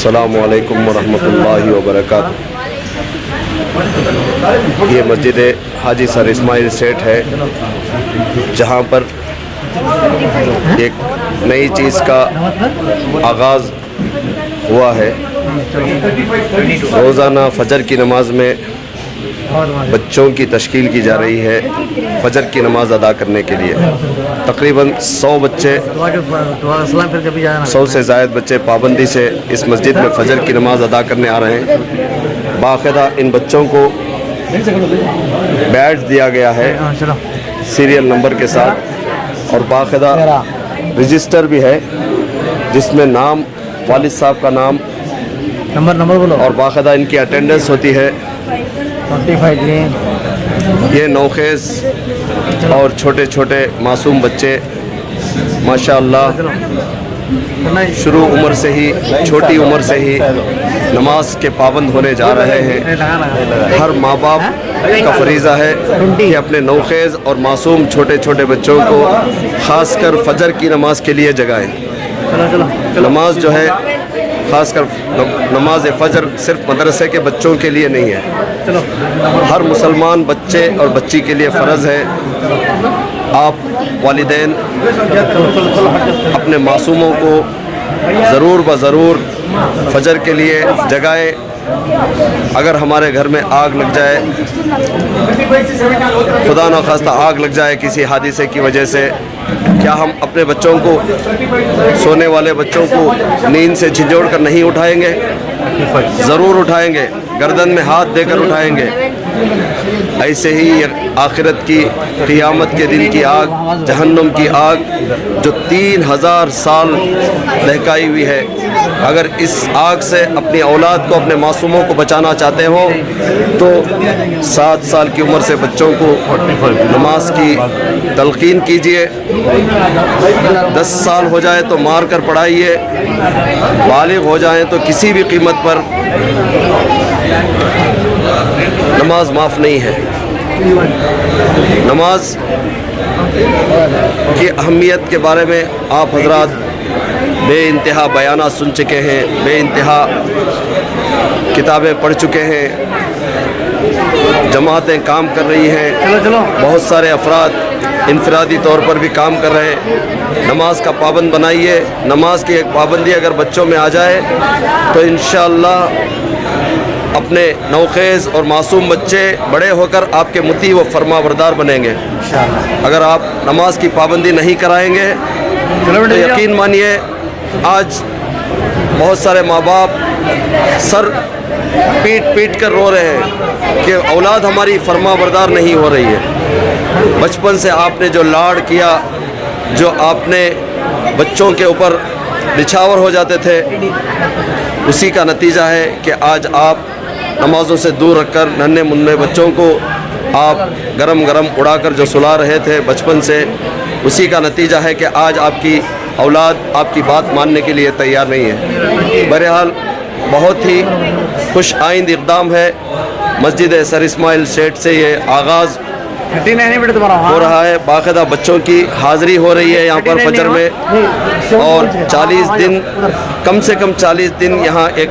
السلام علیکم ورحمۃ اللہ وبرکاتہ۔ یہ مسجد حاجی سر اسماعیل سیٹھ ہے، جہاں پر ایک نئی چیز کا آغاز ہوا ہے۔ روزانہ فجر کی نماز میں بچوں کی تشکیل کی جا رہی ہے فجر کی نماز ادا کرنے کے لیے۔ تقریباً 100 بچے، 100 سے زائد بچے پابندی سے اس مسجد میں فجر کی نماز ادا کرنے آ رہے ہیں۔ باقاعدہ ان بچوں کو بیڈج دیا گیا ہے سیریل نمبر کے ساتھ، اور باقاعدہ رجسٹر بھی ہے جس میں نام، والد صاحب کا نام، اور باقاعدہ ان کی اٹینڈنس ہوتی ہے۔ یہ نوخیز اور چھوٹے چھوٹے معصوم بچے ماشاءاللہ شروع عمر سے ہی، چھوٹی عمر سے ہی نماز کے پابند ہونے جا رہے ہیں۔ ہر ماں باپ کا فریضہ ہے کہ اپنے نوخیز اور معصوم چھوٹے چھوٹے بچوں کو خاص کر فجر کی نماز کے لیے جگائیں۔ نماز جو ہے، خاص کر نماز فجر، صرف مدرسے کے بچوں کے لیے نہیں ہے، ہر مسلمان بچے اور بچی کے لیے فرض ہے۔ آپ والدین اپنے معصوموں کو ضرور بضرور فجر کے لیے جگائیں۔ اگر ہمارے گھر میں آگ لگ جائے، خدا نخواستہ آگ لگ جائے کسی حادثے کی وجہ سے، کیا ہم اپنے بچوں کو، سونے والے بچوں کو نیند سے جھنجھوڑ کر نہیں اٹھائیں گے؟ ضرور اٹھائیں گے، گردن میں ہاتھ دے کر اٹھائیں گے۔ ایسے ہی آخرت کی، قیامت کے دن کی آگ، جہنم کی آگ جو 3000 سال دہکائی ہوئی ہے، اگر اس آگ سے اپنی اولاد کو، اپنے معصوموں کو بچانا چاہتے ہو تو 7 سال کی عمر سے بچوں کو نماز کی تلقین کیجئے۔ 10 سال ہو جائے تو مار کر پڑھائیے، بالغ ہو جائیں تو کسی بھی قیمت پر نماز معاف نہیں ہے۔ نماز کی اہمیت کے بارے میں آپ حضرات بے انتہا بیانات سن چکے ہیں، بے انتہا کتابیں پڑھ چکے ہیں، جماعتیں کام کر رہی ہیں، بہت سارے افراد انفرادی طور پر بھی کام کر رہے ہیں۔ نماز کا پابند بنائیے۔ نماز کی ایک پابندی اگر بچوں میں آ جائے تو انشاءاللہ اپنے نوخیز اور معصوم بچے بڑے ہو کر آپ کے مطیع و فرما بردار بنیں گے۔ اگر آپ نماز کی پابندی نہیں کرائیں گے تو یقین مانیے آج بہت سارے ماں باپ سر پیٹ پیٹ کر رو رہے ہیں کہ اولاد ہماری فرما بردار نہیں ہو رہی ہے۔ بچپن سے آپ نے جو لاڑ کیا، جو آپ نے بچوں کے اوپر نچھاور ہو جاتے تھے، اسی کا نتیجہ ہے کہ آج آپ نمازوں سے دور رکھ کر ننھے منھے بچوں کو آپ گرم گرم اڑا کر جو سلا رہے تھے بچپن سے، اسی کا نتیجہ ہے کہ آج آپ کی اولاد آپ کی بات ماننے کے لیے تیار نہیں ہے۔ بہرحال بہت ہی خوش آئند اقدام ہے۔ مسجد سر اسماعیل سیٹھ سے یہ آغاز ہو رہا ہے۔ باقاعدہ بچوں کی حاضری ہو رہی ہے یہاں پر فجر میں، اور 40 دن، کم سے کم 40 دن یہاں ایک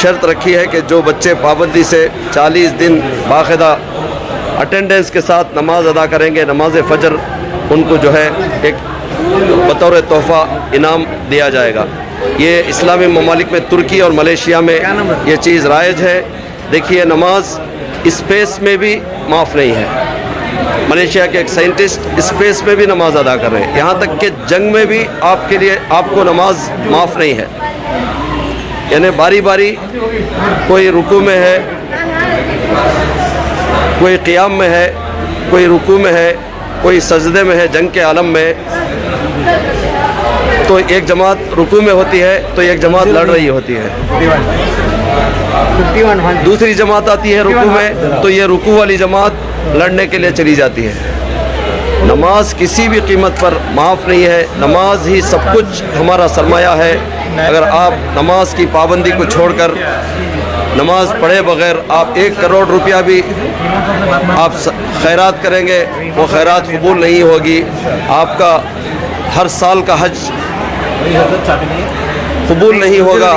شرط رکھی ہے کہ جو بچے پابندی سے 40 دن باقاعدہ اٹینڈنس کے ساتھ نماز ادا کریں گے، نماز فجر، ان کو جو ہے ایک بطور تحفہ انعام دیا جائے گا۔ یہ اسلامی ممالک میں، ترکی اور ملیشیا میں یہ چیز رائج ہے۔ دیکھیے نماز اسپیس میں بھی معاف نہیں ہے۔ ملیشیا کے ایک سائنٹسٹ اسپیس میں بھی نماز ادا کر رہے ہیں، یہاں تک کہ جنگ میں بھی آپ کے لیے، آپ کو نماز معاف نہیں ہے۔ یعنی باری باری کوئی رکوع میں ہے، کوئی قیام میں ہے، کوئی رکوع میں ہے، کوئی سجدے میں ہے، جنگ کے عالم میں، تو ایک جماعت رکوع میں ہوتی ہے تو ایک جماعت لڑ رہی ہوتی ہے، دوسری جماعت آتی ہے رکوع میں تو یہ رکوع والی جماعت لڑنے کے لیے چلی جاتی ہے۔ نماز کسی بھی قیمت پر معاف نہیں ہے۔ نماز ہی سب کچھ ہمارا سرمایہ ہے۔ اگر آپ نماز کی پابندی کو چھوڑ کر نماز پڑھے بغیر آپ 1 کروڑ روپیہ بھی آپ خیرات کریں گے، وہ خیرات قبول نہیں ہوگی۔ آپ کا ہر سال کا حج قبول نہیں ہوگا۔